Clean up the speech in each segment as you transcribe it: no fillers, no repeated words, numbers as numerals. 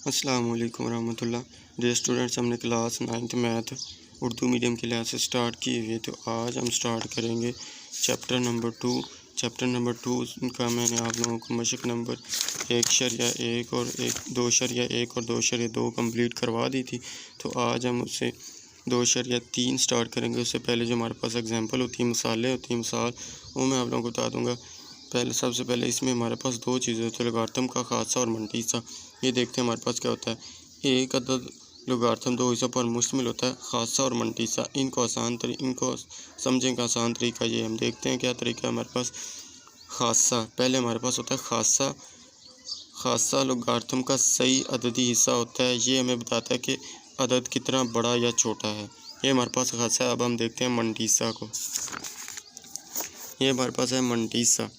अस्सलाम वालेकुम रहमतुल्लाह। डियर स्टूडेंट्स, हमने class 9th math Urdu medium की क्लास स्टार्ट की हुई है। तो आज हम स्टार्ट करेंगे चैप्टर नंबर 2। चैप्टर नंबर 2 का मैंने आप लोगों को मशक नंबर 1.1 और 2.1 और 2.2 कंप्लीट करवा दी थी। तो आज हम उससे 2.3 स्टार्ट करेंगे। उससे पहले जो हमारे पास एग्जांपल होती है, मिसालें होती हैं, मिसाल वो मैं आप लोगों को बता दूंगा। सबसे पहले इसमें हमारे पास दो चीज़ें होती है, लोगारिथम का खासा और मंटीसा। ये देखते हैं हमारे पास क्या होता है। एक अदद लोगारिथम दो हिस्सों पर मुश्तमिल होता है, खासा और मंटीसा। इनको समझने का आसान तरीका ये हम देखते हैं क्या तरीका है हमारे पास। खासा पहले हमारे पास होता है खासा। खासा लोगारिथम का सही अददी हिस्सा होता है। ये हमें बताता है कि अदद कितना बड़ा या छोटा है। ये हमारे पास खासा है। अब हम देखते हैं मंटीसा को। ये हमारे पास है मंटीसा।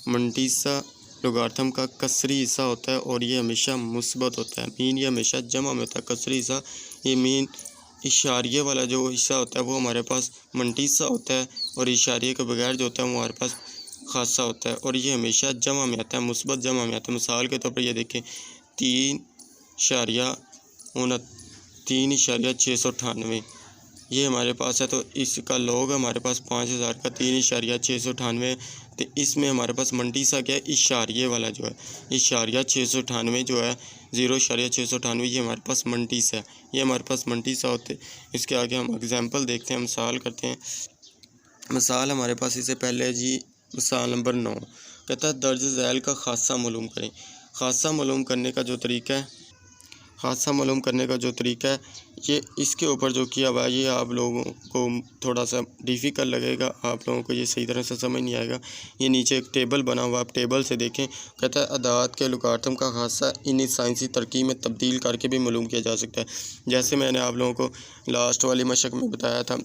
मंटीसा लोगारिथम का कसरी हिस्सा होता है और ये हमेशा मुस्बत होता है। मीन ये हमेशा जमा में होता है। कसरी हिस्सा ये मीन इशारिये वाला जो हिस्सा होता है वो हमारे पास मंटीसा होता है, और इशारिये के बगैर जो होता है वो हमारे पास खासा होता है, और ये हमेशा जमा में आता है, मुस्बत जमा में आता है। मिसाल के तौर पर ये देखें 3.698 ये हमारे पास है। तो इसका लॉग हमारे पास 5000 का 3.698। तो इसमें हमारे पास मंटीसा क्या है, इशारिये वाला जो है, इशारिया 698 जो है 0.698 ये हमारे पास मंटीसा है। ये हमारे पास मंटीसा होते। इसके आगे हम एग्जांपल देखते हैं, मिसाल करते हैं। मिसाल हमारे पास इससे पहले जी मिसाल नंबर 9 कहता है दर्ज झैल का खासा मालूम करें। खासा मालूम करने का जो तरीका है, खासा मालूम करने का जो तरीका है ये इसके ऊपर जो किया हुआ है ये आप लोगों को थोड़ा सा डिफ़िकल्ट लगेगा, आप लोगों को ये सही तरह से समझ नहीं आएगा। ये नीचे एक टेबल बना हुआ, आप टेबल से देखें। कहता है अदात के लोगारिथम का खासा इन्हीं साइंसी तरकीब में तब्दील करके भी मालूम किया जा सकता है। जैसे मैंने आप लोगों को लास्ट वाली मशक में बताया था,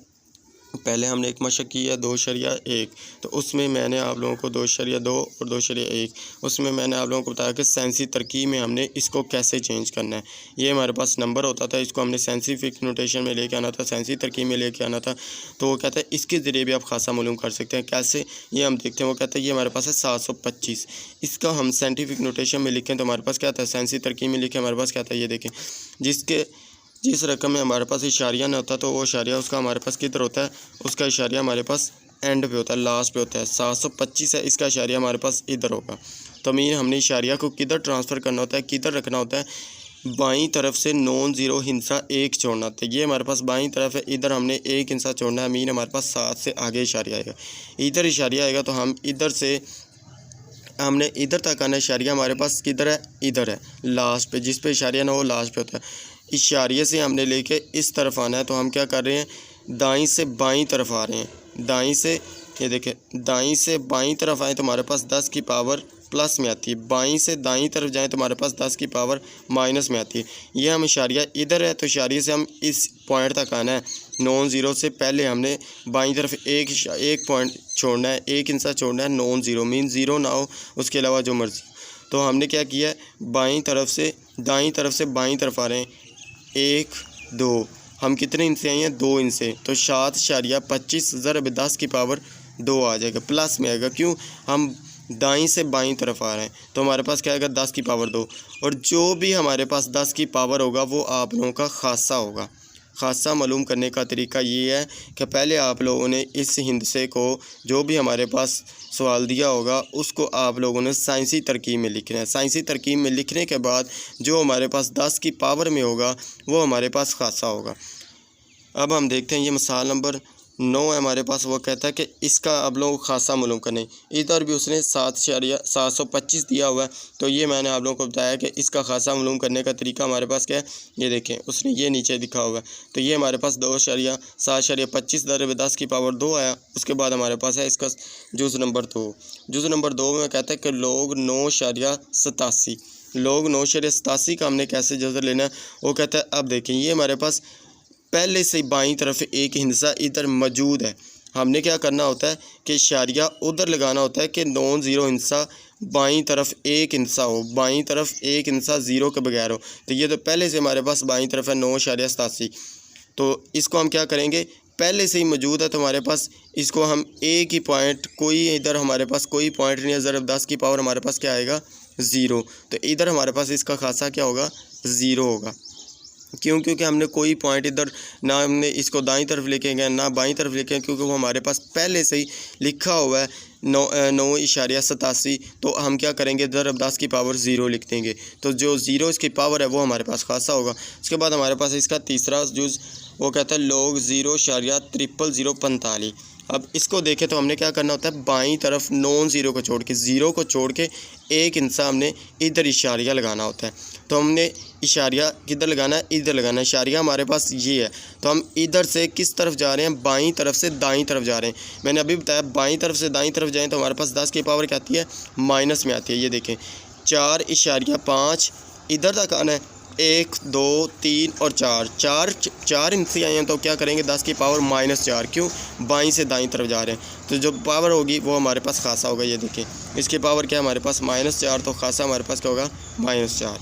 पहले हमने एक मशक की है 2.1, तो उसमें मैंने आप लोगों को 2.2 और 2.1 उसमें मैंने आप लोगों को बताया कि साइंसी तरकीब में हमने इसको कैसे चेंज करना है। ये हमारे पास नंबर होता था, इसको हमने साइंटिफिक नोटेशन में लेके आना था, साइंसी तरकीब में लेके आना था। तो वो कहता है इसके ज़रिए भी आप खासा मालूम कर सकते हैं। कैसे, ये हम देखते हैं। वो कहता है ये हमारे पास है 725। इसका हम साइंटिफिक नोटेशन में लिखें तो हमारे पास क्या आता है, साइंसी तरकीब में लिखें हमारे पास क्या आता है, ये देखें। जिस रकम में हमारे पास इशारिया ना होता तो वो इशारिया उसका हमारे पास किधर होता है, उसका इशारिया हमारे पास एंड पे होता है, लास्ट पे होता है। 725 है, इसका इशारिया हमारे पास इधर होगा। तो हमने इशारिया को किधर ट्रांसफ़र करना होता है, किधर रखना होता है, बाईं तरफ से नॉन ज़ीरो हिस्सा 1 छोड़ना होता है। ये हमारे पास बाईं तरफ है, इधर हमने 1 हिस्सा छोड़ना है। मीन हमारे पास 7 से आगे इशारिया आएगा, इधर इशारिया आएगा तो हम इधर से हमने इधर तक आना। इशारिया हमारे पास किधर है, इधर है लास्ट पे, जिस पे इशारिया ना हो लास्ट पे होता है। इशारिये से हमने लेके इस तरफ आना है, तो हम क्या कर रहे हैं, दाईं से बाईं तरफ आ रहे हैं। दाईं से, ये देखें, दाईं से बाईं तरफ आए तो हमारे पास 10 की पावर प्लस में आती है। बाईं से दाईं तरफ जाएं तो हमारे पास 10 की पावर माइनस में आती है। ये हम इशारिया इधर है, तो इशारिये से हम इस पॉइंट तक आना है। नॉन ज़ीरो से पहले हमने बाईं तरफ एक पॉइंट छोड़ना है, 1 हिस्सा छोड़ना है। नॉन ज़ीरो मीन ज़ीरो ना हो, उसके अलावा जो मर्ज़ी। तो हमने क्या किया है, बाईं तरफ से दाईं तरफ से बाईं तरफ आ रहे हैं। 1 2 हम कितने इंचे आए हैं, 2 इंचे। तो 7.25 ज़रब 10 की पावर 2 आ जाएगा, प्लस में आएगा। क्यों, हम दाईं से बाईं तरफ आ रहे हैं, तो हमारे पास क्या आएगा, 10 की पावर 2। और जो भी हमारे पास 10 की पावर होगा वो आप लोगों का खासा होगा। खासा मालूम करने का तरीका ये है कि पहले आप लोगों ने इस हिंदसे को, जो भी हमारे पास सवाल दिया होगा, उसको आप लोगों ने साइंसी तरकीब में लिखना है। साइंसी तरकीब में लिखने के बाद जो हमारे पास 10 की पावर में होगा वो हमारे पास खासा होगा। अब हम देखते हैं, ये मिसाल नंबर 9 है हमारे पास। वो कहता है कि इसका अब लोगों को खासा मालूम करने। इधर भी उसने 7.725 दिया हुआ है, तो ये मैंने आप लोगों को बताया कि इसका खासा मालूम करने का तरीका हमारे पास क्या है। ये देखें, उसने ये नीचे दिखा हुआ है। तो ये हमारे पास 7.25 ज़रब 10 की पावर 2 आया। उसके बाद हमारे पास है इसका जुज़ नंबर 2। जुज़ नंबर 2 में कहता है कि लोग 9.87 लोग 9.87 का हमने कैसे जज़र लेना है। वो कहता है, अब देखें, ये हमारे पास पहले से बाईं तरफ एक हिस्सा इधर मौजूद है। हमने क्या करना होता है कि इशारिया उधर लगाना होता है कि नॉन ज़ीरो हिस्सा बाईं तरफ एक हिस्सा हो, बाईं तरफ एक हिस्सा ज़ीरो के बगैर हो। तो ये तो पहले से हमारे पास बाईं तरफ है 9.87। तो इसको हम क्या करेंगे, पहले से ही मौजूद है तो हमारे पास इसको हम एक ही पॉइंट, कोई इधर हमारे पास कोई पॉइंट नहीं है, ज़रब 10 की पावर हमारे पास क्या आएगा, ज़ीरो। तो इधर हमारे पास इसका खासा क्या होगा, ज़ीरो होगा। क्यों? क्योंकि हमने कोई पॉइंट इधर ना हमने इसको दाईं तरफ लेके गए ना बाईं तरफ लेके गए, क्योंकि वो हमारे पास पहले से ही लिखा हुआ है 9.87। तो हम क्या करेंगे, ज़रब 10 की पावर 0 लिख देंगे। तो जो 0 इसकी पावर है वो हमारे पास खासा होगा। उसके बाद हमारे पास इसका तीसरा जुज़ वो कहता है log 0.0045। अब इसको देखें तो हमने क्या करना होता है, बाईं तरफ नॉन ज़ीरो को छोड़ के, ज़ीरो को छोड़ के एक इंसा हमने इधर इशारिया लगाना होता है। तो हमने इशारिया किधर लगाना है, इधर लगाना है। इशारिया हमारे पास ये है, तो हम इधर से किस तरफ जा रहे हैं, बाईं तरफ से दाईं तरफ जा रहे हैं। मैंने अभी बताया बाईं तरफ से दाईं तरफ जाएं तो हमारे पास 10 की पावर क्या आती है, माइनस में आती है। ये देखें 4.5 इधर तक आना है, 1 2 3 और 4 इनसे आए हैं। तो क्या करेंगे, 10 की पावर -4। क्यों? बाईं से दाईं तरफ जा रहे हैं, तो जो पावर होगी वो हमारे पास खासा होगा। ये देखें इसकी पावर क्या है हमारे पास -4, तो खासा हमारे पास क्या होगा, -4।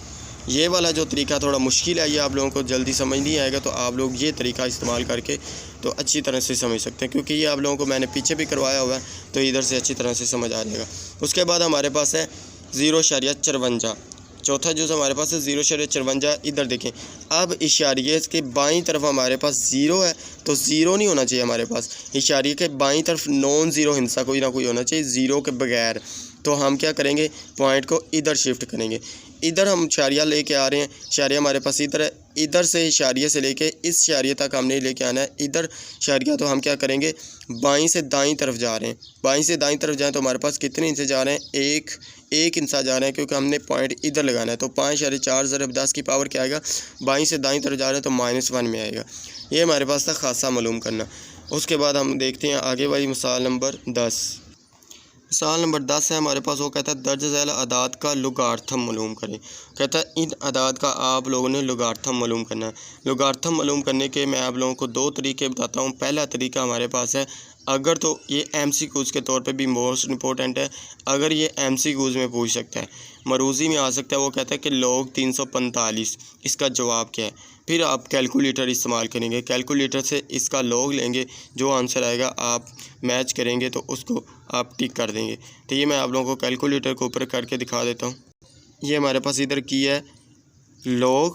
ये वाला जो तरीका थोड़ा मुश्किल है, ये आप लोगों को जल्दी समझ नहीं आएगा, तो आप लोग ये तरीका इस्तेमाल करके तो अच्छी तरह से समझ सकते हैं, क्योंकि ये आप लोगों को मैंने पीछे भी करवाया हुआ है, तो इधर से अच्छी तरह से समझ आ जाएगा। उसके बाद हमारे पास है 0.54। चौथा जुज़ हमारे पास है 0.54। इधर देखें, अब इशारिये के बाईं तरफ हमारे पास 0 है, तो 0 नहीं होना चाहिए हमारे पास। इशारिये के बाईं तरफ नॉन ज़ीरो हिस्सा कोई ना कोई होना चाहिए, 0 के बगैर। तो हम क्या करेंगे, पॉइंट को इधर शिफ्ट करेंगे। इधर हम इशारिया लेके आ रहे हैं, इशारिया हमारे पास इधर है, इधर से इशारिये से लेके इस इशारिये तक हमने लेके आना है इधर इशारिया। तो हम क्या करेंगे, बाईं से दाईं तरफ जा रहे हैं। बाईं से दाईं तरफ जाएँ तो हमारे पास कितने इंचे जा रहे हैं, एक इंचा जा रहे हैं, क्योंकि हमने पॉइंट इधर लगाना है। तो 5.4 ज़रब 10 की पावर क्या आएगा, बाईं से दाईं तरफ जा रहे हैं तो -1 में आएगा। ये हमारे पास था खासा मालूम करना। उसके बाद हम देखते हैं आगे वाली मिसाल नंबर 10। मिसाल नंबर 10 है हमारे पास, वो कहता है दर्ज झैल अदाद का लुगार्थम मालूम करें। कहता है इन अदाद का आप लोगों ने लुगार्थम मालूम करना है। लुगार्थम मालूम करने के मैं आप लोगों को 2 तरीके बताता हूँ। पहला तरीका हमारे पास है, अगर तो ये MCQs के तौर पे भी मोस्ट इम्पोर्टेंट है, अगर ये MCQs में पूछ सकता है, मरूज़ी में आ सकता है। वो कहता है कि log 345 इसका जवाब क्या है। फिर आप कैलकुलेटर इस्तेमाल करेंगे, कैलकुलेटर से इसका log लेंगे, जो आंसर आएगा आप मैच करेंगे तो उसको आप टिक कर देंगे। तो ये मैं आप लोगों को कैलकुलेटर को ऊपर करके दिखा देता हूँ। ये हमारे पास इधर की है log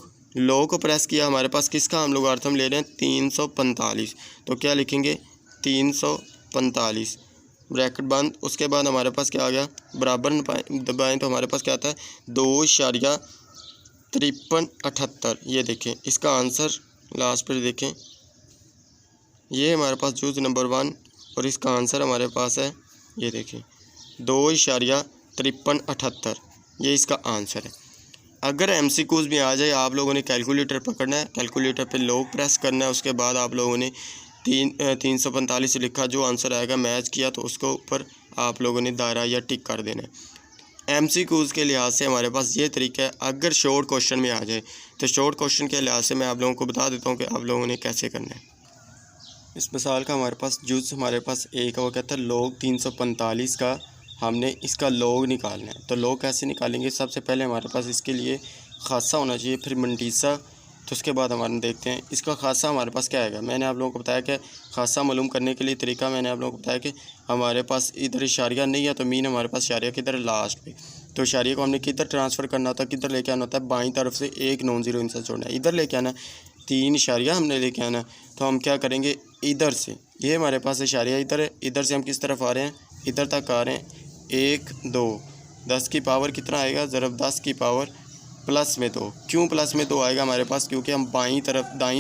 को प्रेस किया, हमारे पास किसका हम लॉगरिथम ले रहे हैं, 345। तो क्या लिखेंगे, 345 ब्रैकेट बंद। उसके बाद हमारे पास क्या आ गया, बराबर दबाएँ तो हमारे पास क्या आता है, 2.5378। ये देखें इसका आंसर लास्ट पर देखें, ये हमारे पास जूज़ नंबर 1 और इसका आंसर हमारे पास है, ये देखें 2.5378। ये इसका आंसर है। अगर MCQs में आ जाए, आप लोगों ने कैलकुलेटर पकड़ना है, कैलकुलेटर पे log प्रेस करना है। उसके बाद आप लोगों ने 345 लिखा, जो आंसर आएगा मैच किया तो उसको ऊपर आप लोगों ने दायरा या टिक कर देना है। MCQs के लिहाज से हमारे पास ये तरीका है। अगर शॉर्ट क्वेश्चन में आ जाए तो शॉर्ट क्वेश्चन के लिहाज से मैं आप लोगों को बता देता हूँ कि आप लोगों ने कैसे करना है। इस मिसाल का हमारे पास जुज़ हमारे पास एक है, वो कहता है log 345 का हमने इसका log निकालना है। तो log कैसे निकालेंगे, सबसे पहले हमारे पास इसके लिए खासा होना चाहिए, फिर मंटीसा। तो उसके बाद हमारे देखते हैं इसका खासा हमारे पास क्या आएगा। मैंने आप लोगों को बताया कि खासा मालूम करने के लिए तरीका मैंने आप लोगों को बताया कि हमारे पास इधर इशारिया नहीं है, तो मीन हमारे पास इशारिया किधर है, लास्ट पे। तो इशारिया को हमने किधर ट्रांसफ़र करना होता है, किधर लेके आना होता है, बाईं तरफ से एक नॉन ज़ीरो इंसा छोड़ना है, इधर लेके आना है, 3 इशारिया हमने लेके आना है। तो हम क्या करेंगे, इधर से ये हमारे पास इशारिया इधर है, इधर से हम किस तरफ आ रहे हैं, इधर तक आ रहे हैं, 1 2 10 की पावर कितना आएगा, ज़रब 10 की पावर +2। क्यों +2 आएगा हमारे पास, क्योंकि हम दाईं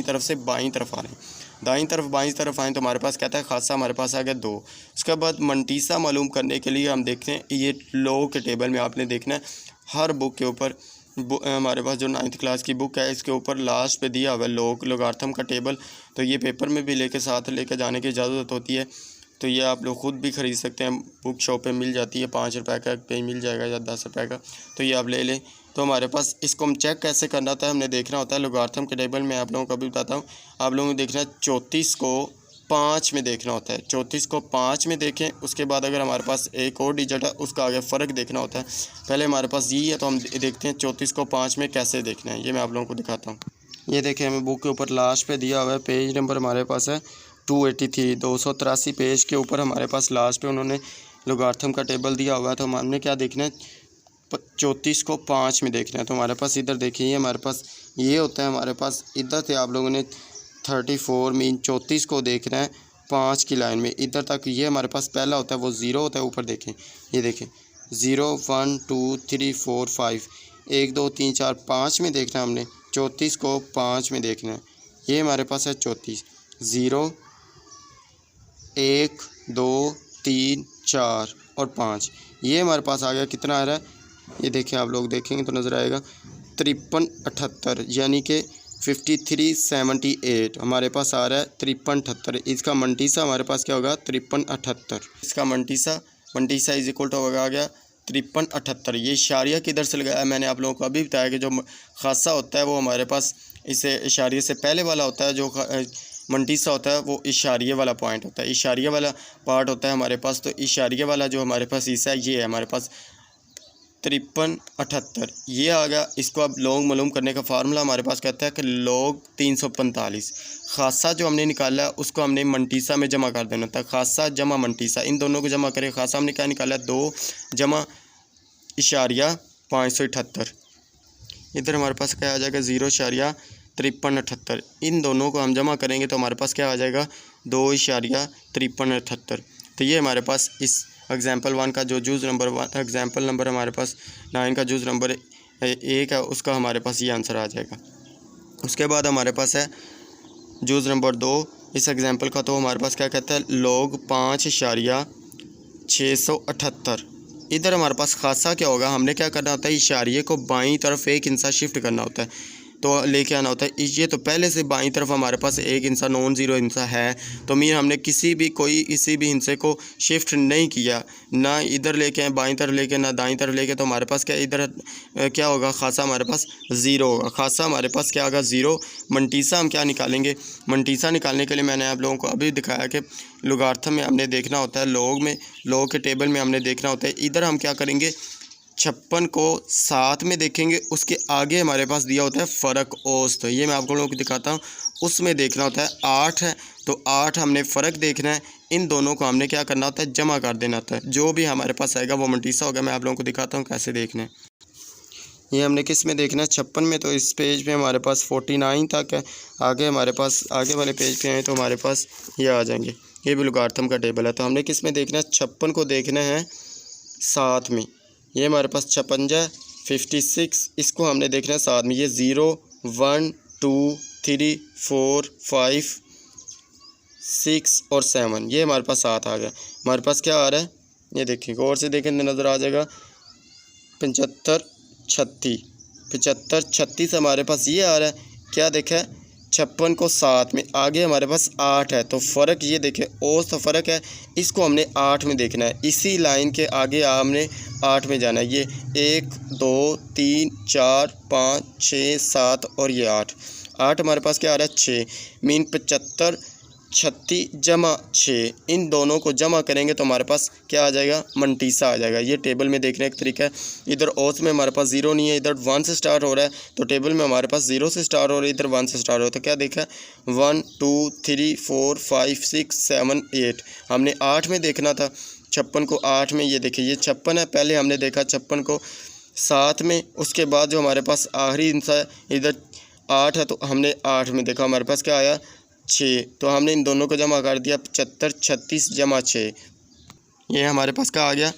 तरफ से बाईं तरफ आ रहे हैं। दाईं तरफ बाईं तरफ आएँ तो हमारे पास कहता है खासा हमारे पास आ गया 2। उसके बाद मंटीसा मालूम करने के लिए हम देखते हैं, ये log के टेबल में आपने देखना है, हर बुक के ऊपर हमारे पास जो 9th क्लास की बुक है इसके ऊपर लास्ट पे दिया हुआ है लॉगरिथम का टेबल। तो ये पेपर में भी साथ लेके जाने की इजाज़त होती है। तो ये आप लोग ख़ुद भी ख़रीद सकते हैं, बुक शॉप पे मिल जाती है, 5 रुपये का कहीं मिल जाएगा या 10 रुपये का, तो ये आप ले लें। तो हमारे पास इसको हम चेक कैसे करना होता है, हमने देखना होता है लॉगरिथम के टेबल में। आप लोगों को भी बताता हूँ, आप लोगों को देखना है 34 को 5 में देखना होता है। 34 को 5 में देखें, उसके बाद अगर हमारे पास एक और डिजिट है उसका आगे फ़र्क देखना होता है। पहले हमारे पास ये है तो हम देखते हैं 34 को 5 में कैसे देखना है, ये मैं आप लोगों को दिखाता हूँ। ये देखें हमें बुक के ऊपर लास्ट पे दिया हुआ है, पेज नंबर हमारे पास है 283, 283 पेज के ऊपर हमारे पास लास्ट पे उन्होंने लॉगरिथम का टेबल दिया हुआ है। तो हमने क्या देखना है, 34 को 5 में देखना है। तो हमारे पास इधर देखिए हमारे पास ये होता है, हमारे पास इधर से आप लोगों ने 34 मीन 34 को देखना है 5 की लाइन में इधर तक। ये हमारे पास पहला होता है वो 0 होता है, ऊपर देखें, ये देखें 0 1 2 3 4 5, 1 2 3 4 5 में देखना है हमने। 34 को 5 में देखना है, ये हमारे पास है 34। 0 1 2 3 4 और 5, ये हमारे पास आ गया। कितना आ रहा है ये देखें, आप लोग देखेंगे तो नज़र आएगा 53 78, यानी कि 5378 हमारे पास आ रहा है 53 78। इसका मंटीसा हमारे पास क्या होगा 53 78। इसका मंटीसा इज इक्वल टू होगा आ गया 53 78। ये इशारिया किधर से लगाया मैंने आप लोगों को अभी बताया कि जो खासा होता है वो हमारे पास इसे इशारिये से पहले वाला होता है, जो मंटीसा होता है वो इशारिये वाला पॉइंट होता है, इशारिये वाला पार्ट होता है हमारे पास। तो इशारिये वाला जो हमारे पास हिस्सा है ये है हमारे पास 53 78, ये आ गया। इसको अब लॉग मालूम करने का फार्मूला हमारे पास कहता है कि log 345। खासा जो हमने निकाला है उसको हमने मंटीसा में जमा कर देना था। खासा जमा मंटीसा, इन दोनों को जमा करें। खासा हमने क्या निकाला है 2 जमा इशारिया 578। इधर हमारे पास क्या आ जाएगा 0.53 78। इन दोनों को हम जमा करेंगे तो हमारे पास क्या आ जाएगा 2.53 78। तो ये हमारे पास इस एग्जाम्पल 1 का जो जूज़ नंबर 1 एग्जाम्पल नंबर हमारे पास 9 का जूज़ नंबर 1 है, उसका हमारे पास ये आंसर आ जाएगा। उसके बाद हमारे पास है जूज़ नंबर 2 इस एग्जाम्पल का। तो हमारे पास क्या कहता है log 5.678। इधर हमारे पास खासा क्या होगा, हमने क्या करना होता है इशारिये को बाईं तरफ 1 इंचा शिफ्ट करना होता है, तो लेके आना होता है। ये तो पहले से बाईं तरफ हमारे पास 1 इंचा नॉन ज़ीरो इंचा है, तो मीन हमने किसी भी हिस्से को शिफ्ट नहीं किया, ना इधर लेके बाईं तरफ लेके ना दाईं तरफ लेके। तो हमारे पास क्या इधर क्या होगा खासा हमारे पास 0 होगा। खासा हमारे पास क्या होगा 0। मंटीसा हम क्या निकालेंगे, मंटीसा निकालने के लिए मैंने आप लोगों को अभी दिखाया कि लॉगरिथम में हमने देखना होता है, लॉग के टेबल में हमने देखना होता है। इधर हम क्या करेंगे 56 को 7 में देखेंगे, उसके आगे हमारे पास दिया होता है फ़र्क औसत। ये मैं आप लोगों को दिखाता हूँ, उसमें देखना होता है 8 है, तो 8 हमने फ़र्क देखना है। इन दोनों को हमने क्या करना होता है जमा कर देना होता है। जो भी हमारे पास आएगा वो मंटीसा होगा। मैं आप लोगों को दिखाता हूँ कैसे देखना है। ये हमने किस में देखना है 56 में। तो इस पेज पे हमारे पास 49 तक है। आगे हमारे पास आगे वाले पेज पे आए तो हमारे पास ये आ जाएंगे। ये भी लॉगरिथम का टेबल है। तो हमने किस में देखना है 56 को देखना है 7 में। ये हमारे पास 56 56, इसको हमने देखना है 7 में। ये 0 1 2 3 4 5 6 और 7, ये हमारे पास 7 आ गया। हमारे पास क्या आ रहा है ये देखिए, गौर से देखें नज़र आ जाएगा 75 36। 75 36 हमारे पास ये आ रहा है। क्या देखा है 56 को 7 में, आगे हमारे पास 8 है, तो फ़र्क ये देखें औसत फ़र्क है, इसको हमने 8 में देखना है। इसी लाइन के आगे हमने 8 में जाना है। ये 1 2 3 4 5 6 7 और ये 8 हमारे पास क्या आ रहा है 6, मीन 75 36 जमा 6। इन दोनों को जमा करेंगे तो हमारे पास क्या आ जाएगा मंटीसा आ जाएगा। ये टेबल में देखने का तरीका है। इधर औसत में हमारे पास 0 नहीं है, इधर 1 से स्टार्ट हो रहा है, तो टेबल में हमारे पास 0 से स्टार्ट हो रहा है, इधर 1 से स्टार्ट हो रहा है। तो क्या देखा 1 2 3 4 5 6 7 8, हमने 8 में देखना था 56 को 8 में। ये देखिए ये 56 है, पहले हमने देखा 56 को 7 में, उसके बाद जो हमारे पास आखिरी इंसा इधर 8 है तो हमने 8 में देखा, हमारे पास क्या आया 6। तो हमने इन दोनों को जमा कर दिया 75 36 जमा 6। ये हमारे पास क्या आ गया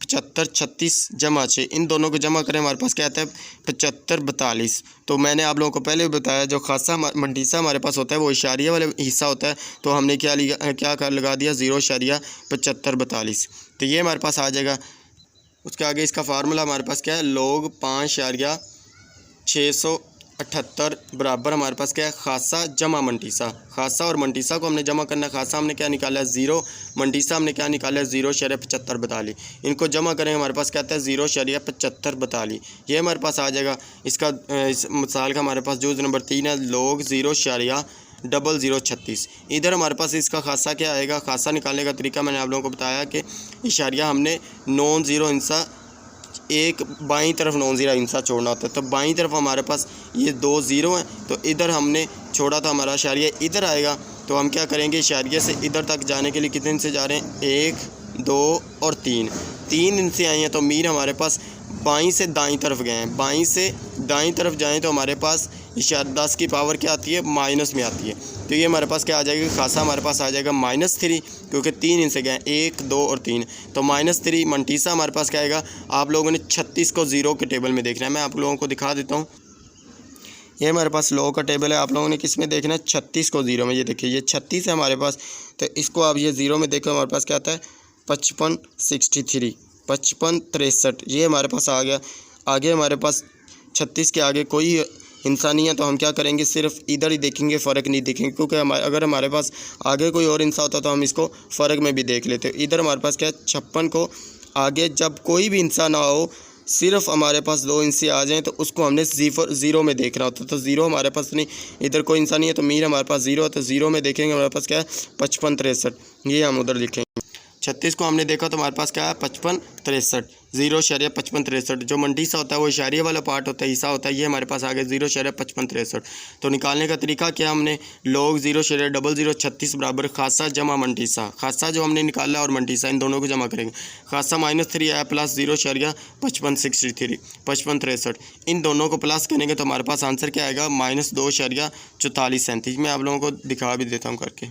75 36 जमा 6। इन दोनों को जमा करें हमारे पास क्या आता है 75 42। तो मैंने आप लोगों को पहले भी बताया जो खासा मंटीसा हमारे पास होता है वो इशारिया वाले हिस्सा होता है, तो हमने क्या लगा दिया 0.75 42। तो ये हमारे पास आ जाएगा। उसके आगे इसका फार्मूला हमारे पास क्या है log 5.678 बराबर हमारे पास क्या है खासा जमा मंटीसा। खासा और मंटीसा को हमने जमा करना है। खासा हमने क्या निकाला है 0, मंटीसा हमने क्या निकाला है 0.75 42। इनको जमा करेंगे हमारे पास क्या आता है 0.75 42। ये हमारे पास आ जाएगा। इसका इस मिसाल का हमारे पास जूज़ नंबर 3 है log 0.0036। इधर हमारे पास इसका खासा क्या आएगा, खासा निकालने का तरीका मैंने आप लोगों को बताया कि इशारिया हमने नॉन ज़ीरो इंसा एक बाईं तरफ नॉन ज़ीरो इंसा छोड़ना होता है। तो बाईं तरफ हमारे पास ये 2 0 हैं, तो इधर हमने छोड़ा था हमारा इशारिया इधर आएगा। तो हम क्या करेंगे इशारिया से इधर तक जाने के लिए कितने से जा रहे हैं 1 2 और 3 इनसे आए हैं, तो मीन हमारे पास बाईं से दाईं तरफ गए हैं, बाईं से दाईं तरफ जाएं तो हमारे पास 10 की पावर क्या आती है, माइनस में आती है। तो ये हमारे पास क्या आ जाएगा, खासा हमारे पास आ जाएगा -3, क्योंकि 3 इनसे गए 1 2 और 3, तो -3 मंटीसा हमारे पास क्या आएगा। आप लोगों ने 36 को 0 के टेबल में देखना है, मैं आप लोगों को दिखा देता हूँ। ये हमारे पास लॉग का टेबल है, आप लोगों ने किस में देखना है, 36 को 0 में। ये देखिए ये 36 है हमारे पास, तो इसको आप ये 0 में देखो, हमारे पास क्या आता है 55 63 55 63, ये हमारे पास आ गया। आगे हमारे पास 36 के आगे कोई हिस्सा नहीं है, तो हम क्या करेंगे, सिर्फ इधर ही देखेंगे, फ़र्क नहीं देखेंगे, क्योंकि अगर हमारे पास आगे कोई और हिस्सा होता तो हम इसको फ़र्क में भी देख लेते। इधर हमारे पास क्या है 56 को आगे जब कोई भी हिस्सा ना हो, सिर्फ हमारे पास 2 हिस्से आ जाएं, तो उसको हमने 0 में देखना होता है। तो 0 हमारे पास नहीं, इधर कोई हिस्सा नहीं है, तो मीन हमारे पास 0 है, तो 0 में देखेंगे हमारे पास क्या है 55 63, ये हम उधर लिखेंगे। 36 को हमने देखा तो हमारे पास क्या है 55 63, 0.55 63। जो मंटीसा होता है वो इशारिया वाला पार्ट होता है, हिस्सा होता है, ये हमारे पास आ गया 0.55 63। तो निकालने का तरीका क्या, हमने लॉग 0.0036 बराबर खासा जमा मंटीसा, खासा जो हमने निकाला और मंटीसा इन दोनों को जमा करेंगे। खासा -3 आया प्लस 0.55 63 55 63, इन दोनों को प्लस करेंगे तो हमारे पास आंसर क्या आएगा -2.44 37। मैं आप लोगों को दिखा भी देता हूँ करके।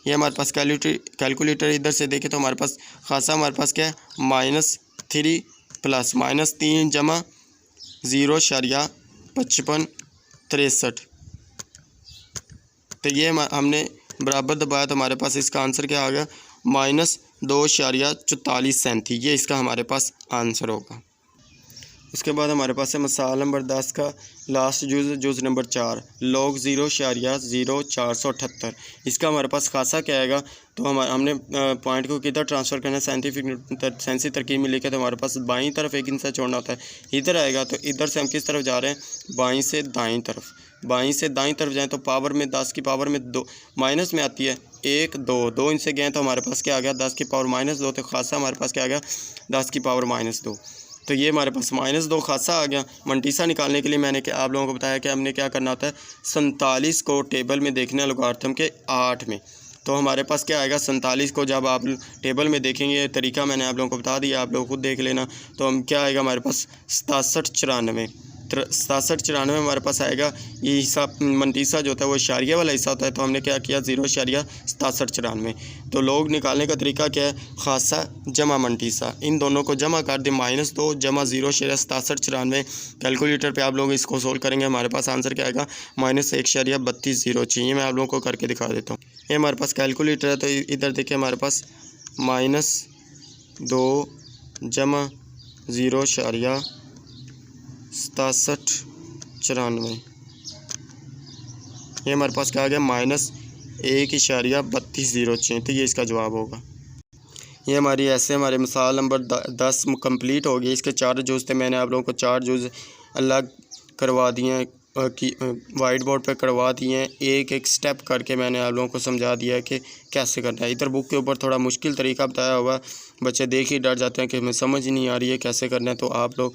ये हमारे पास कैलकुलेटर इधर से देखें तो हमारे पास खासा हमारे पास क्या है -3 प्लस -3 जमा 0.55 63। तो ये हमने बराबर दबाया तो हमारे पास इसका आंसर क्या आ गया -2.44 37। ये इसका हमारे पास आंसर होगा। उसके बाद हमारे पास है मसाल नंबर 10 का लास्ट जुज़ नंबर 4, लॉग 0.0478। इसका हमारे पास खासा क्या आएगा, तो हमने पॉइंट को किधर ट्रांसफ़र करना है, साइंसी तरकीब में लेके, तो हमारे पास बाईं तरफ एक हिस्सा छोड़ना होता है, इधर आएगा। तो इधर से हम किस तरफ जा रहे हैं, बाईं से दाईं तरफ। बाईं से दाईं तरफ जाएँ तो पावर में 10 की पावर में 2 माइनस में आती है 1 2 इनसे गए तो हमारे पास क्या आ गया 10 की पावर -2, तो खासा हमारे पास क्या आ गया 10 की पावर -2। तो ये हमारे पास -2 खासा आ गया। मंटीसा निकालने के लिए मैंने आप लोगों को बताया कि हमने क्या करना होता है, 47 को टेबल में देखना है लोगारिथम के 8 में। तो हमारे पास क्या आएगा 47 को जब आप टेबल में देखेंगे, तरीका मैंने आप लोगों को बता दिया, आप लोग खुद देख लेना। तो हम क्या आएगा हमारे पास 67 94 हमारे पास आएगा। ये हिस्सा मंटीसा जो होता है वो इशारिया वाला हिस्सा होता है, तो हमने क्या किया 0.67 94। तो लोग निकालने का तरीका क्या है, खासा जमा मंटीसा, इन दोनों को जमा कर दे -2 जमा 0.67 94। कैलकुलेटर पे आप लोग इसको सोल्व करेंगे, हमारे पास आंसर क्या आएगा -1.3206। मैं आप लोगों को करके दिखा देता हूँ। ये हमारे पास कैलकुलेटर है, तो इधर देखिए हमारे पास -2 जमा 0.67 94, ये हमारे पास क्या आ गया -1.3206। तो ये इसका जवाब होगा। ये हमारी ऐसे हमारे मिसाल नंबर 10 कंप्लीट हो गई। इसके 4 जुज़ थे, मैंने आप लोगों को 4 जुज़ अलग करवा दिए हैं, वाइट बोर्ड पे करवा दिए हैं, एक एक स्टेप करके मैंने आप लोगों को समझा दिया है कि कैसे करना है। इधर बुक के ऊपर थोड़ा मुश्किल तरीका बताया हुआ, बच्चे देख ही डर जाते हैं कि हमें समझ ही नहीं आ रही है कैसे करना है। तो आप लोग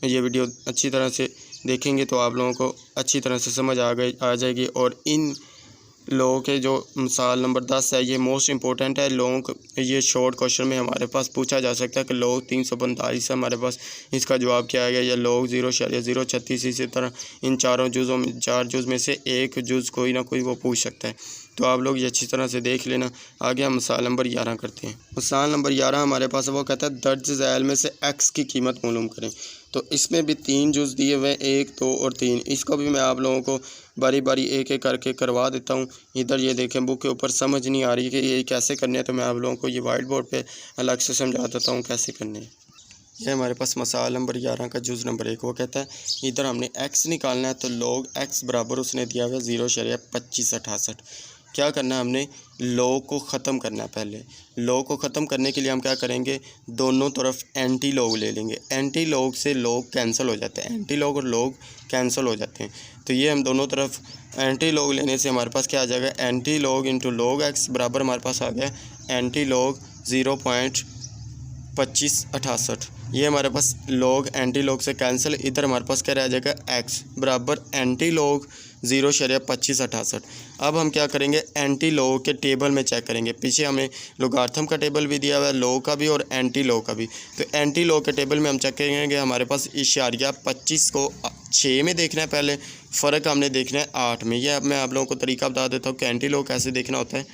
ये वीडियो अच्छी तरह से देखेंगे तो आप लोगों को अच्छी तरह से समझ आ जाएगी। और इन लोगों के जो मिसाल नंबर 10 है ये मोस्ट इंपॉर्टेंट है। लोगों को ये शॉर्ट क्वेश्चन में हमारे पास पूछा जा सकता है कि लोग 345 है हमारे पास, इसका जवाब क्या आएगा, या लोग 0.036। इसी तरह इन 4 जुज़ में से एक जुज़ कोई ना कोई वो पूछ सकता है। तो आप लोग ये अच्छी तरह से देख लेना। आगे हम मिसाल नंबर 11 करते हैं। मिसाल नंबर 11 हमारे पास वो कहता है दर्ज ज़ैल में से x की कीमत मालूम करें। तो इसमें भी 3 जुज़ दिए हुए, 1 2 और 3। इसको भी मैं आप लोगों को बारी बारी एक एक करके करवा देता हूँ। इधर ये देखें बुक के ऊपर समझ नहीं आ रही कि ये कैसे करने हैं, तो मैं आप लोगों को ये वाइट बोर्ड पे अलग से समझा देता हूँ कैसे करने हैं। ये हमारे पास मसाल नंबर 11 का जुज़ नंबर 1 वो कहता है इधर हमने x निकालना है। तो log x बराबर उसने दिया हुआ 0.2568। क्या करना है, हमने लॉग को ख़त्म करना है। पहले लॉग को ख़त्म करने के लिए हम क्या करेंगे, दोनों तरफ एंटी लॉग ले लेंगे। एंटी लॉग से लॉग कैंसिल हो जाते हैं, एंटी लॉग और लॉग कैंसिल हो जाते हैं। तो ये हम दोनों तरफ एंटी लॉग लेने से हमारे पास क्या आ जाएगा, anti log into log x बराबर हमारे पास आ गया एंटी लॉग 2568। ये हमारे पास लॉग एंटी लॉग से कैंसिल, इधर हमारे पास क्या रह जाएगा x बराबर एंटी लॉग 0.2568। अब हम क्या करेंगे, एंटी लॉग के टेबल में चेक करेंगे। पीछे हमें लोगार्थम का टेबल भी दिया हुआ है, लॉग का भी और एंटी लॉग का भी। तो एंटी लॉग के टेबल में हम चेक करेंगे, हमारे पास इशारिया 25 को 6 में देखना है, पहले फ़र्क हमने देखना है 8 में। ये अब मैं आप लोगों को तरीका बता देता हूँ कि एंटी लॉग कैसे देखना होता है।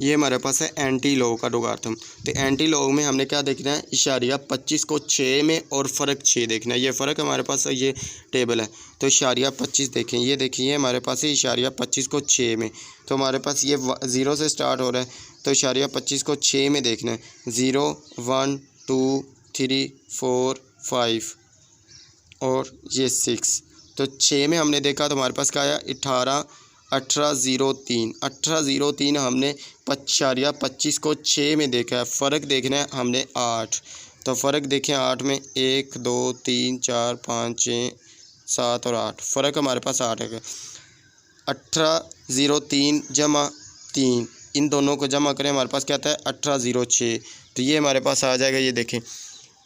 ये हमारे पास है एंटी लॉग का लोगार्थम। तो एंटी लॉग में हमने क्या देखना है, इशारिया 25 को 6 में और फ़र्क 6 देखना है। ये फ़र्क हमारे पास ये टेबल है। तो इशारिया 25 देखें, ये देखिए हमारे पास है इशारिया 25 को 6 में। तो हमारे पास ये 0 से स्टार्ट हो रहा है, तो इशारिया 25 को 6 में देखना है। 0 1 2 3 4 5 और ये 6। तो 6 में हमने देखा तो हमारे पास क्या आया 1803 हमने इशारिया 25 को 6 में देखा है। फ़र्क देखना है हमने 8। तो फ़र्क देखें 8 में 1 2 3 4 5 6 7 और 8, फ़र्क हमारे पास 8 है। 1803 जमा 3, इन दोनों को जमा करें हमारे पास क्या आता है 1806। तो ये हमारे पास आ जाएगा, ये देखें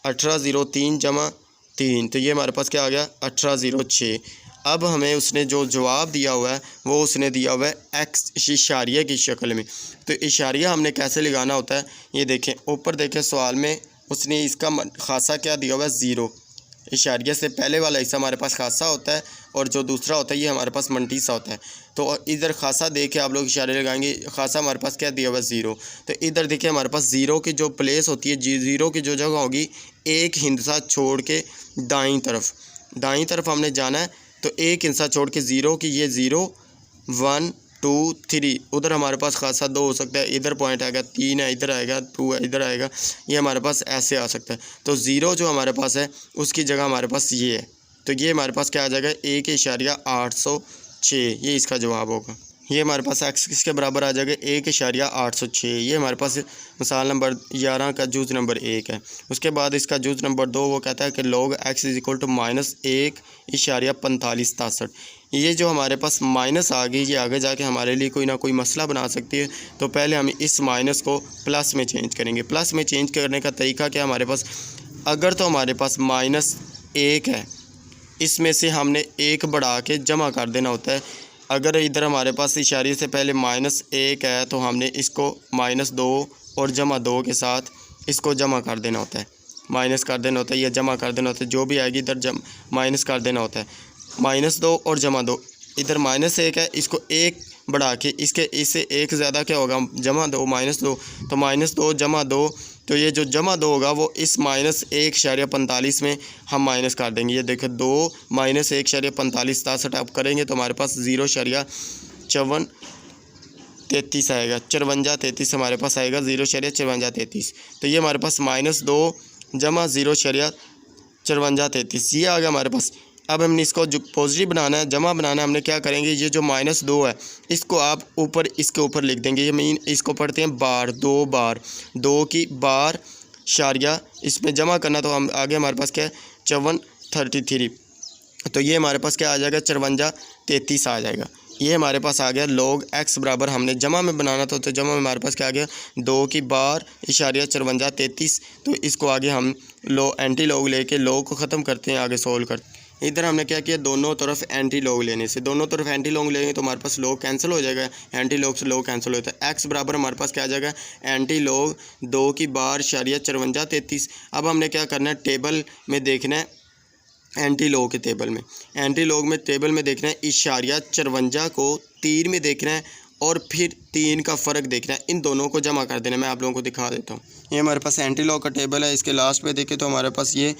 1803 जमा 3, तो ये हमारे पास क्या आ गया 1806। अब हमें उसने जो जवाब दिया हुआ है वो उसने दिया हुआ है एक्स इशारिया की शक्ल में। तो इशारिया हमने कैसे लगाना होता है, ये देखें ऊपर देखें सवाल में उसने इसका खासा क्या दिया हुआ है 0। इशारिया से पहले वाला हिस्सा हमारे पास खासा होता है और जो दूसरा होता है ये हमारे पास मंटीसा होता है। तो इधर खासा देखे आप लोग इशारे लगाएंगे, खासा हमारे पास क्या दिया हुआ है 0। तो इधर देखिए हमारे पास 0 की जो प्लेस होती है, 0 की जो जगह होगी, एक हिंसा छोड़ के दाईं तरफ हमने जाना है। तो एक हिंसा छोड़ के 0 की ये 0 1 2 3, उधर हमारे पास खासा 2 हो सकता है, इधर पॉइंट आएगा 3 है, इधर आएगा 2 है, इधर आएगा, ये हमारे पास ऐसे आ सकता है। तो 0 जो हमारे पास है उसकी जगह हमारे पास ये है। तो ये हमारे पास क्या आ जाएगा 1.806, ये इसका जवाब होगा। ये हमारे पास एक्स किसके बराबर आ जाएगा 1.806। ये हमारे पास मिसाल नंबर 11 का जूज़ नंबर 1 है। उसके बाद इसका जूज़ नंबर 2 वो कहता है कि log x is equal to -1.4567। ये जो हमारे पास माइनस आ गई, ये आगे जाके हमारे लिए कोई ना कोई मसला बना सकती है। तो पहले हम इस माइनस को प्लस में चेंज करेंगे। प्लस में चेंज करने का तरीका क्या हमारे पास, अगर तो हमारे पास -1 है, इसमें से हमने 1 बढ़ा के जमा कर देना होता है। अगर इधर हमारे पास इशारे से पहले -1 है तो हमने इसको -2 और जमा 2 के साथ इसको जमा कर देना होता है, माइनस कर देना होता है या जमा कर देना होता है, जो भी आएगी इधर माइनस कर देना होता है। -2 और जमा 2, इधर -1 है, इसको 1 बढ़ा के इससे 1 ज़्यादा क्या होगा -2 -2, तो -2 जमा 2, तो ये जो जमा 2 होगा वो इस -1.45 में हम माइनस कर देंगे। ये देखो 2 -1.45 67 आप करेंगे तो हमारे पास 0.5433 आएगा। 5433 हमारे पास आएगा 0.5433। तो ये हमारे पास -2 जमा 0.5433 ये आ गया हमारे पास। अब हमने इसको जो पॉजिटिव बनाना है, जमा बनाना है, हमने क्या करेंगे, ये जो -2 है इसको आप ऊपर इसके ऊपर लिख देंगे। ये मीन इसको पढ़ते हैं बार, 2 बार, 2 की बार शारिया इसमें जमा करना। तो हम आगे हमारे पास क्या है 5433। तो ये हमारे पास क्या आ जाएगा 5433 आ जाएगा। ये हमारे पास आ गया log x बराबर, हमने जमा में बनाना था तो जमा में हमारे पास क्या आ गया 2 की बार इशारिया 5433। तो इसको आगे हम एंटी लॉग लेके log को ख़त्म करते हैं, आगे सोल्व करते हैं। इधर हमने क्या किया, दोनों तरफ एंटी लॉग लेने से, दोनों तरफ एंटी लॉग लेंगे तो हमारे पास लॉग कैंसिल हो जाएगा, एंटी लॉग से लॉग कैंसिल होता है। एक्स बराबर हमारे पास क्या आ जाएगा एंटी लॉग 2 की बार इशारिया 5433। अब हमने क्या करना है, टेबल में देखना है, एंटी लॉग के टेबल में, एंटी लॉग में टेबल में देखना है इशारिया 54 को 3 में देखना है और फिर 3 का फ़र्क देखना है, इन दोनों को जमा कर देना है। मैं आप लोगों को दिखा देता हूँ। ये हमारे पास एंटी लॉग का टेबल है, इसके लास्ट पे देखें तो हमारे पास ये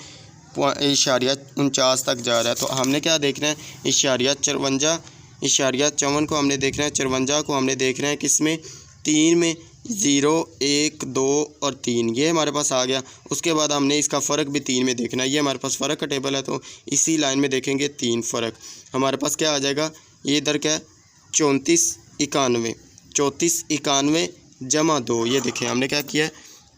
इशारिया 49 तक जा रहा है। तो हमने क्या देखना है, इशारिया 54 को हमने देखना है, 54 को हमने देखना है किस में, 3 में, 0 1 2 और 3, ये हमारे पास आ गया। उसके बाद हमने इसका फ़र्क भी 3 में देखना है। ये हमारे पास फ़र्क का टेबल है तो इसी लाइन में देखेंगे 3 फ़र्क, हमारे पास क्या आ जाएगा, ये इधर क्या है 3491 जमा 2। ये देखें हमने क्या किया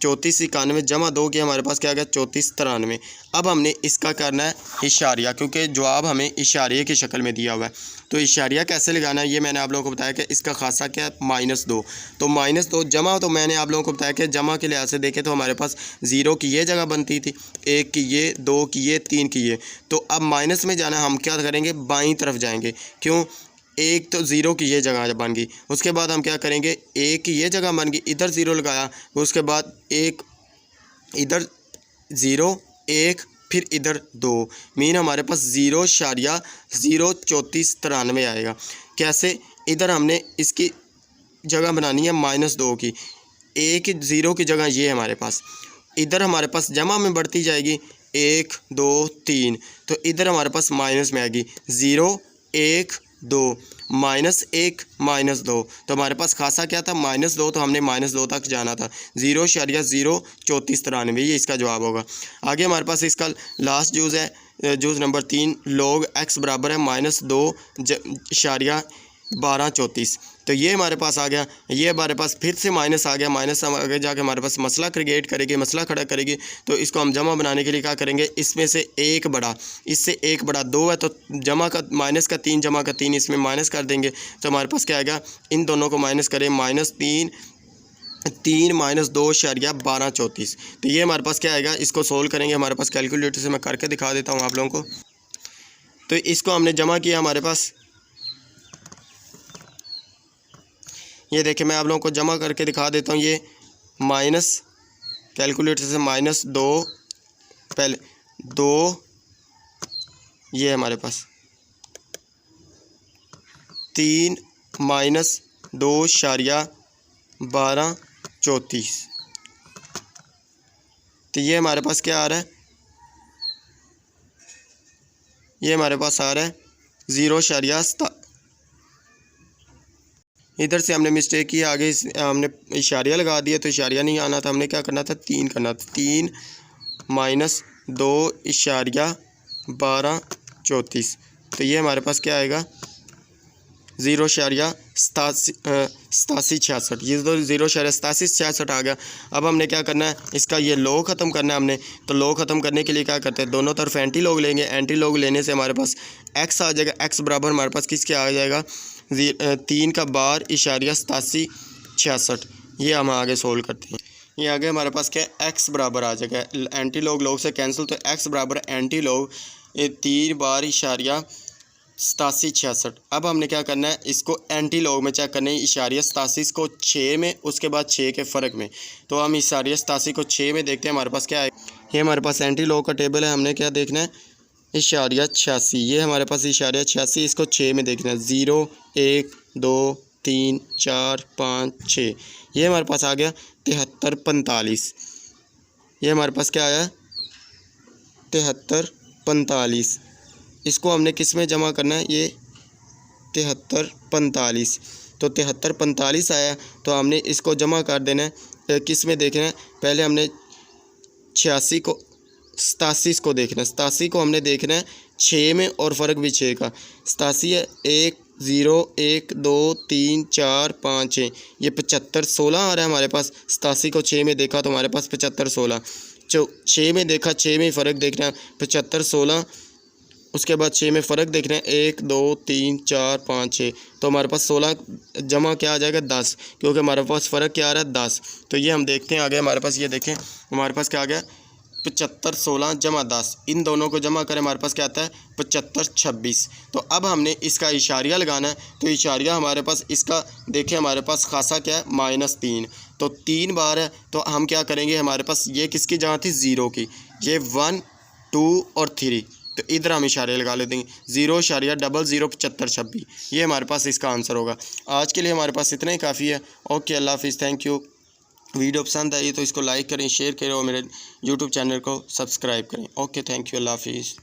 3491 जमा 2 की हमारे पास क्या आ गया 3493। अब हमने इसका करना है इशारिया, क्योंकि जवाब हमें इशारिये की शक्ल में दिया हुआ है। तो इशारिया कैसे लगाना है ये मैंने आप लोगों को बताया कि इसका खासा क्या है -2। तो -2 जमा, तो मैंने आप लोगों को बताया कि जमा के लिहाज से देखें तो हमारे पास 0 की ये जगह बनती थी, 1 की ये, 2 की ये, 3 की ये। तो अब माइनस में जाना, हम क्या करेंगे बाईं तरफ जाएंगे। क्यों? एक तो 0 की ये जगह बन गई, उसके बाद हम क्या करेंगे 1 की ये जगह बन गई, इधर 0 लगाया, उसके बाद 1 इधर 0 1 फिर इधर 2, मीन हमारे पास 0.03493 आएगा। कैसे? इधर हमने इसकी जगह बनानी है -2 की, 1 0 की जगह ये हमारे पास, इधर हमारे पास जमा में बढ़ती जाएगी 1 2 3, तो इधर हमारे पास माइनस में आएगी 0 1 2 -1 -2। तो हमारे पास खासा क्या था -2, तो हमने -2 तक जाना था, 0.03493, ये इसका जवाब होगा। आगे हमारे पास इसका लास्ट जूज़ है, जूज़ नंबर 3, log x बराबर है -2.1234। तो ये हमारे पास आ गया, ये हमारे पास फिर से माइनस आ गया, माइनस आगे जाके हमारे पास मसला क्रिएट करेगी, मसला खड़ा करेगी। तो इसको हम जमा बनाने के लिए क्या करेंगे, इसमें से एक बड़ा, इससे एक बड़ा 2 है, तो जमा का माइनस का 3 जमा का 3 इसमें माइनस कर देंगे, तो हमारे पास क्या आएगा, इन दोनों को माइनस करें, -3 -2.1234। तो ये हमारे पास क्या आएगा, इसको सोल्व करेंगे हमारे पास कैलकुलेटर से, मैं करके दिखा देता हूँ आप लोगों को। तो इसको हमने जमा किया, हमारे पास ये देखें, मैं आप लोगों को जमा करके दिखा देता हूँ। ये माइनस कैलकुलेटर से -2, पहले 2, ये हमारे पास 3 -2.1234। तो ये हमारे पास क्या आ रहा है, ये हमारे पास आ रहा है 0.7। इधर से हमने मिस्टेक की, आगे हमने इशारिया लगा दिया, तो इशारिया नहीं आना था, हमने क्या करना था 3 करना था, 3 -2.1234। तो ये हमारे पास क्या आएगा 0.8766, ये तो 0.8766 आ गया। अब हमने क्या करना है, इसका ये लो ख़त्म करना है हमने। तो लो ख़त्म करने के लिए क्या करते हैं, दोनों तरफ एंटी लॉग लेंगे, एंटी लॉग लेने से हमारे पास x आ जाएगा, x बराबर हमारे पास किसके आ जाएगा 3/12.8766। ये हम आगे सोल्व करते हैं। ये आगे हमारे पास क्या है, x बराबर आ जाएगा, एंटी लॉग लोग से कैंसिल, तो x बराबर एंटी लॉग 3/8766। अब हमने क्या करना है, इसको एंटी लॉग में चेक करना है, इशारिया 87 को 6 में, उसके बाद 6 के फ़र्क में। तो हम इशारिया 87 को 6 में देखते हैं, हमारे पास क्या है, ये हमारे पास एंटी लॉग का टेबल है। हमने क्या देखना है, इशारिया 86, ये हमारे पास इशारिया 86, इसको 6 में देखना है, 0 1 2 3 4 5 6। ये हमारे पास आ गया 7345। ये हमारे पास क्या आया 7345। इसको हमने किस में जमा करना है, ये 7345। तो 7345 आया, तो हमने इसको जमा कर देना है, किस में देखना है, पहले हमने 86 को 87 को देखना है, 87 को हमने देखना है 6 में, और फ़र्क भी 6 का। 87 है 1 0 1 2 3 4 5 6, ये 75 16 आ रहा है हमारे पास। 87 को 6 में देखा तो हमारे पास 75 16, 6 में देखा, 6 में फ़र्क देखना है, 75 16, उसके बाद 6 में फ़र्क देखना है, 1 2 3 4 5 6। तो हमारे पास 16 जमा क्या आ जाएगा 10, क्योंकि हमारे पास फ़र्क क्या आ रहा है 10। तो ये हम देखते हैं आगे, हमारे पास ये देखें, हमारे पास क्या आ गया 75 16 जमा 10, इन दोनों को जमा करें, हमारे पास क्या आता है 75 26। तो अब हमने इसका इशारिया लगाना है, तो इशारिया हमारे पास इसका देखें, हमारे पास खासा क्या है -3, तो 3 बार है। तो हम क्या करेंगे, हमारे पास ये किसकी जगह थी 0 की, ये 1 2 और 3, तो इधर हम इशारे लगा लेते हैं 0.0075 26। ये हमारे पास इसका आंसर होगा। आज के लिए हमारे पास इतना ही काफ़ी है। ओके, अल्लाह हाफिज़, थैंक यू। वीडियो पसंद आई तो इसको लाइक करें, शेयर करें और मेरे यूट्यूब चैनल को सब्सक्राइब करें। ओके, थैंक यू, अल्लाह हाफिज़।